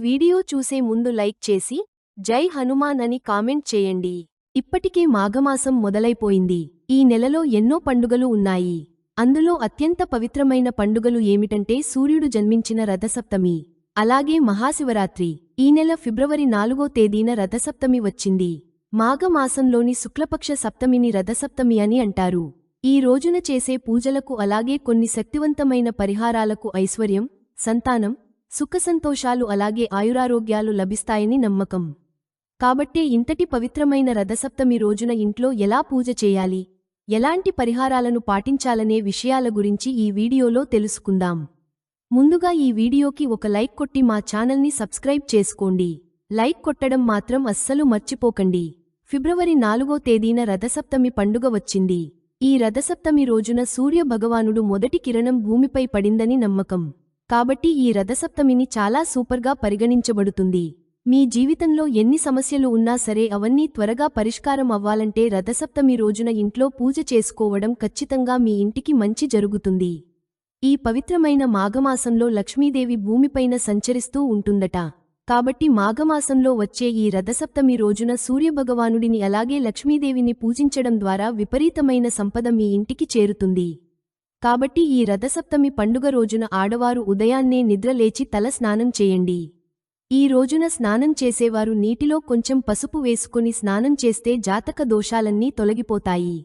Video చూసే ముందు like చేసి జై హనుమాన్ అని కామెంట్ చేయండి. ఇప్పటికే మాఘమాసం మొదలైపోయింది. ఈ నెలలో ఎన్నో పండుగలు ఉన్నాయి. అందులో అత్యంత పవిత్రమైన పండుగలు ఏమిటంటే సూర్యుడు జన్మించిన రథసప్తమి, అలాగే మహాశివరాత్రి. ఈ నెల ఫిబ్రవరి 4వ తేదీన రథసప్తమి వచ్చింది. మాఘమాసంలోని శుక్లపక్ష సప్తమిని రథసప్తమి అని అంటారు. ఈ రోజున చేసే పూజలకు అలాగే కొన్ని శక్తివంతమైన పరిహారాలకు ఐశ్వర్యం, సంతానం, సుఖసంతోషాలు అలాగే ఆయురారోగ్యాలు లభిస్తాయని నమ్మకం. కాబట్టే ఇంతటి పవిత్రమైన రథసప్తమి రోజున ఇంట్లో ఎలా పూజ చేయాలి, ఎలాంటి పరిహారాలను పాటించాలనే విషయాల గురించి ఈ వీడియోలో తెలుసుకుందాం. ముందుగా ఈ వీడియోకి ఒక లైక్ కొట్టి మా ఛానల్ని సబ్స్క్రైబ్ చేసుకోండి. లైక్ కొట్టడం మాత్రం అస్సలు మర్చిపోకండి. ఫిబ్రవరి 4వ తేదీన రథసప్తమి పండుగ వచ్చింది. ఈ రథసప్తమి రోజున సూర్య భగవానుడు మొదటి కిరణం భూమిపై పడిందని నమ్మకం. కాబట్టి ఈ రథసప్తమిని చాలా సూపర్గా పరిగణించబడుతుంది. మీ జీవితంలో ఎన్ని సమస్యలు ఉన్నా సరే అవన్నీ త్వరగా పరిష్కారం అవ్వాలంటే రథసప్తమి రోజున ఇంట్లో పూజ చేసుకోవడం ఖచ్చితంగా మీ ఇంటికి మంచి జరుగుతుంది. ఈ పవిత్రమైన మాఘమాసంలో లక్ష్మీదేవి భూమిపైన సంచరిస్తూ ఉంటుందట. కాబట్టి మాఘమాసంలో వచ్చే ఈ రథసప్తమి రోజున సూర్యభగవానుడిని అలాగే లక్ష్మీదేవిని పూజించడం ద్వారా విపరీతమైన సంపద మీ ఇంటికి చేరుతుంది. కాబట్టి ఈ రథసప్తమి పండుగ రోజున ఆడవారు ఉదయాన్నే నిద్రలేచి తల స్నానం చేయండి. ఈ రోజున స్నానం చేసేవారు నీటిలో కొంచెం పసుపు వేసుకుని స్నానం చేస్తే జాతక దోషాలన్నీ తొలగిపోతాయి.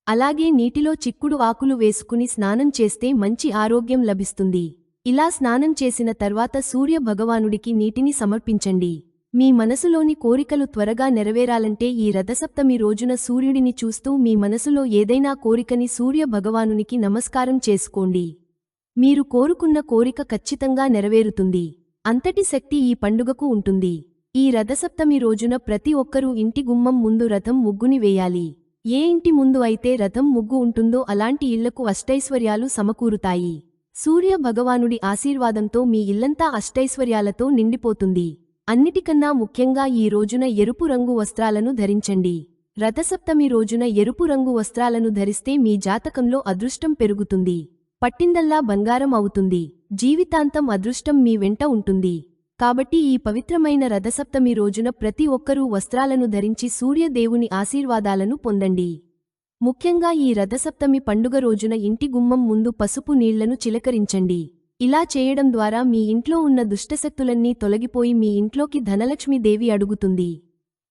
అలాగే నీటిలో చిక్కుడు ఆకులు వేసుకుని స్నానం చేస్తే మంచి ఆరోగ్యం లభిస్తుంది. ఇలా స్నానం చేసిన తర్వాత సూర్య భగవానుడికి నీటిని సమర్పించండి. మీ మనసులోని కోరికలు త్వరగా నెరవేరాలంటే ఈ రథసప్తమి రోజున సూర్యుడిని చూస్తూ మీ మనసులో ఏదైనా కోరికని సూర్య భగవానునికి నమస్కారం చేసుకోండి. మీరు కోరుకున్న కోరిక ఖచ్చితంగా నెరవేరుతుంది. అంతటి శక్తి ఈ పండుగకు ఉంటుంది. ఈ రథసప్తమి రోజున ప్రతి ఒక్కరూ ఇంటి గుమ్మం ముందు రథం ముగ్గుని వేయాలి. ఏ ఇంటి ముందు అయితే రథం ముగ్గు ఉంటుందో అలాంటి ఇళ్లకు అష్టైశ్వర్యాలు సమకూరుతాయి. సూర్య భగవానుడి ఆశీర్వాదంతో మీ ఇల్లంతా అష్టైశ్వర్యాలతో నిండిపోతుంది. అన్నిటికన్నా ముఖ్యంగా ఈ రోజున ఎరుపు రంగు వస్త్రాలను ధరించండి. రథసప్తమి రోజున ఎరుపు రంగు వస్త్రాలను ధరిస్తే మీ జాతకంలో అదృష్టం పెరుగుతుంది. పట్టిందల్లా బంగారం అవుతుంది. జీవితాంతం అదృష్టం మీ వెంట ఉంటుంది. కాబట్టి ఈ పవిత్రమైన రథసప్తమి రోజున ప్రతి ఒక్కరూ వస్త్రాలను ధరించి సూర్యదేవుని ఆశీర్వాదాలను పొందండి. ముఖ్యంగా ఈ రథసప్తమి పండుగ రోజున ఇంటి గుమ్మం ముందు పసుపు నీళ్లను చిలకరించండి. ఇలా చేయడం ద్వారా మీ ఇంట్లో ఉన్న దుష్టశక్తులన్నీ తొలగిపోయి మీ ఇంట్లోకి ధనలక్ష్మీదేవి అడుగుతుంది.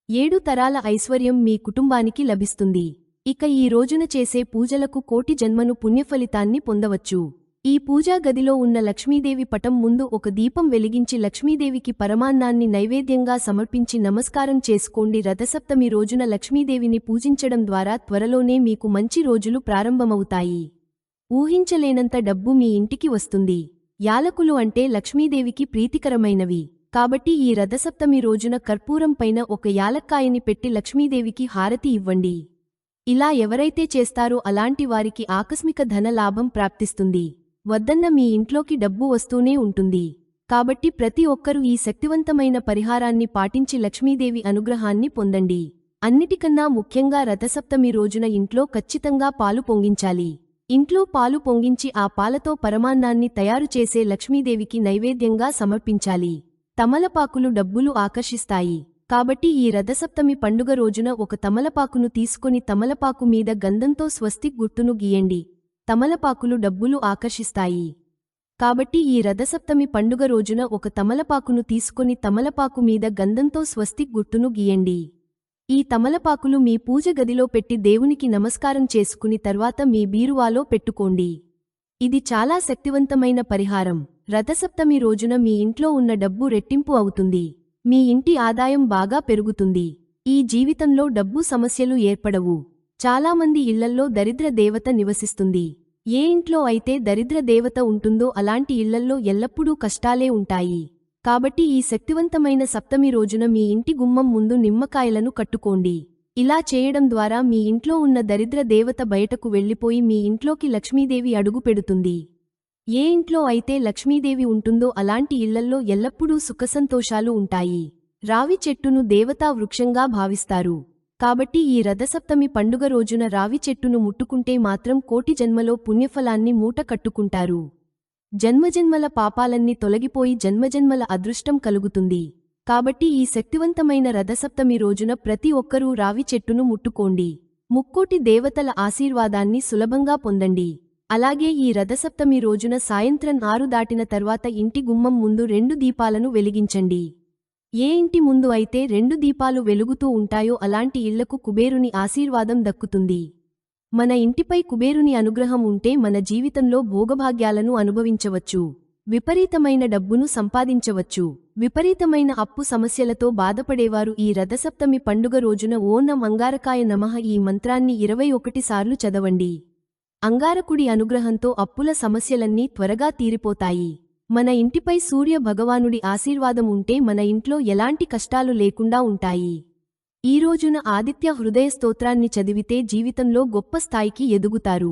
7 తరాల ఐశ్వర్యం మీ కుటుంబానికి లభిస్తుంది. ఇక ఈ రోజున చేసే పూజలకు కోటి జన్మను పుణ్యఫలితాన్ని పొందవచ్చు. ఈ పూజా గదిలో ఉన్న లక్ష్మీదేవి పటం ముందు ఒక దీపం వెలిగించి లక్ష్మీదేవికి పరమాన్నాన్ని నైవేద్యంగా సమర్పించి నమస్కారం చేసుకోండి. రథసప్తమి రోజున లక్ష్మీదేవిని పూజించడం ద్వారా త్వరలోనే మీకు మంచి రోజులు ప్రారంభమవుతాయి. ఊహించలేనంత డబ్బు మీ ఇంటికి వస్తుంది. యాలకులు అంటే లక్ష్మీదేవికి ప్రీతికరమైనవి. కాబట్టి ఈ రథసప్తమి రోజున కర్పూరం పైన ఒక యాలక్కాయని పెట్టి లక్ష్మీదేవికి హారతి ఇవ్వండి. ఇలా ఎవరైతే చేస్తారో అలాంటి వారికి ఆకస్మిక ధన లాభం ప్రాప్తిస్తుంది. వద్దన్న మీ ఇంట్లోకి డబ్బు వస్తూనే ఉంటుంది. కాబట్టి ప్రతి ఒక్కరూ ఈ శక్తివంతమైన పరిహారాన్ని పాటించి లక్ష్మీదేవి అనుగ్రహాన్ని పొందండి. అన్నిటికన్నా ముఖ్యంగా రథసప్తమి రోజున ఇంట్లో ఖచ్చితంగా పాలు పొంగించాలి. ఇంట్లో పాలు పొంగించి ఆ పాలతో పరమాన్నాన్ని తయారు చేసే లక్ష్మీదేవికి నైవేద్యంగా సమర్పించాలి. తమలపాకులు డబ్బులు ఆకర్షిస్తాయి. కాబట్టి ఈ రథసప్తమి పండుగ రోజున ఒక తమలపాకును తీసుకొని తమలపాకు మీద గంధంతో స్వస్తిక్ గుర్తును గీయండి. తమలపాకులు డబ్బులు ఆకర్షిస్తాయి. కాబట్టి ఈ రథసప్తమి పండుగ రోజున ఒక తమలపాకును తీసుకొని తమలపాకు మీద గంధంతో స్వస్తిక్ గుర్తును గీయండి. ఈ తమలపాకులు మీ పూజ గదిలో పెట్టి దేవునికి నమస్కారం చేసుకుని తర్వాత మీ బీరువాలో పెట్టుకోండి. ఇది చాలా శక్తివంతమైన పరిహారం. రథసప్తమి రోజున మీ ఇంట్లో ఉన్న డబ్బు రెట్టింపు అవుతుంది. మీ ఇంటి ఆదాయం బాగా పెరుగుతుంది. ఈ జీవితంలో డబ్బు సమస్యలు ఏర్పడవు. చాలామంది ఇళ్లల్లో దరిద్ర దేవత నివసిస్తుంది. ఏ ఇంట్లో అయితే దరిద్ర దేవత ఉంటుందో అలాంటి ఇళ్లల్లో ఎల్లప్పుడూ కష్టాలే ఉంటాయి. కాబట్టి ఈ శక్తివంతమైన సప్తమి రోజున మీ ఇంటి గుమ్మం ముందు నిమ్మకాయలను కట్టుకోండి. ఇలా చేయడం ద్వారా మీ ఇంట్లో ఉన్న దరిద్ర దేవత బయటకు వెళ్లిపోయి మీ ఇంట్లోకి లక్ష్మీదేవి అడుగు పెడుతుంది. ఏ ఇంట్లో అయితే లక్ష్మీదేవి ఉంటుందో అలాంటి ఇళ్లల్లో ఎల్లప్పుడూ సుఖసంతోషాలు ఉంటాయి. రావి చెట్టును దేవతా వృక్షంగా భావిస్తారు. కాబట్టి ఈ రథసప్తమి పండుగ రోజున రావి చెట్టును ముట్టుకుంటే మాత్రం కోటి జన్మలో పుణ్యఫలాన్ని మూట కట్టుకుంటారు. జన్మజన్మల పాపాలన్నీ తొలగిపోయి జన్మజన్మల అదృష్టం కలుగుతుంది. కాబట్టి ఈ శక్తివంతమైన రథసప్తమి రోజున ప్రతి ఒక్కరూ రావి చెట్టును ముట్టుకోండి. ముక్కోటి దేవతల ఆశీర్వాదాన్ని సులభంగా పొందండి. అలాగే ఈ రథసప్తమి రోజున సాయంత్రం 6 దాటిన తర్వాత ఇంటి గుమ్మం ముందు 2 దీపాలను వెలిగించండి. ఏ ఇంటి ముందు అయితే 2 దీపాలు వెలుగుతూ ఉంటాయో అలాంటి ఇళ్లకు కుబేరుని ఆశీర్వాదం దక్కుతుంది. మన ఇంటిపై కుబేరుని అనుగ్రహం ఉంటే మన జీవితంలో భోగభాగ్యాలను అనుభవించవచ్చు. విపరీతమైన డబ్బును సంపాదించవచ్చు. విపరీతమైన అప్పు సమస్యలతో బాధపడేవారు ఈ రథసప్తమి పండుగ రోజున ఓం నమః అంగారకాయ నమః ఈ మంత్రాన్ని 21 సార్లు చదవండి. అంగారకుడి అనుగ్రహంతో అప్పుల సమస్యలన్నీ త్వరగా తీరిపోతాయి. మన ఇంటిపై సూర్య భగవానుడి ఆశీర్వాదం ఉంటే మన ఇంట్లో ఎలాంటి కష్టాలు లేకుండా ఉంటాయి. ఈ రోజున ఆదిత్య హృదయ స్తోత్రాన్ని చదివితే జీవితంలో గొప్ప స్థాయికి ఎదుగుతారు.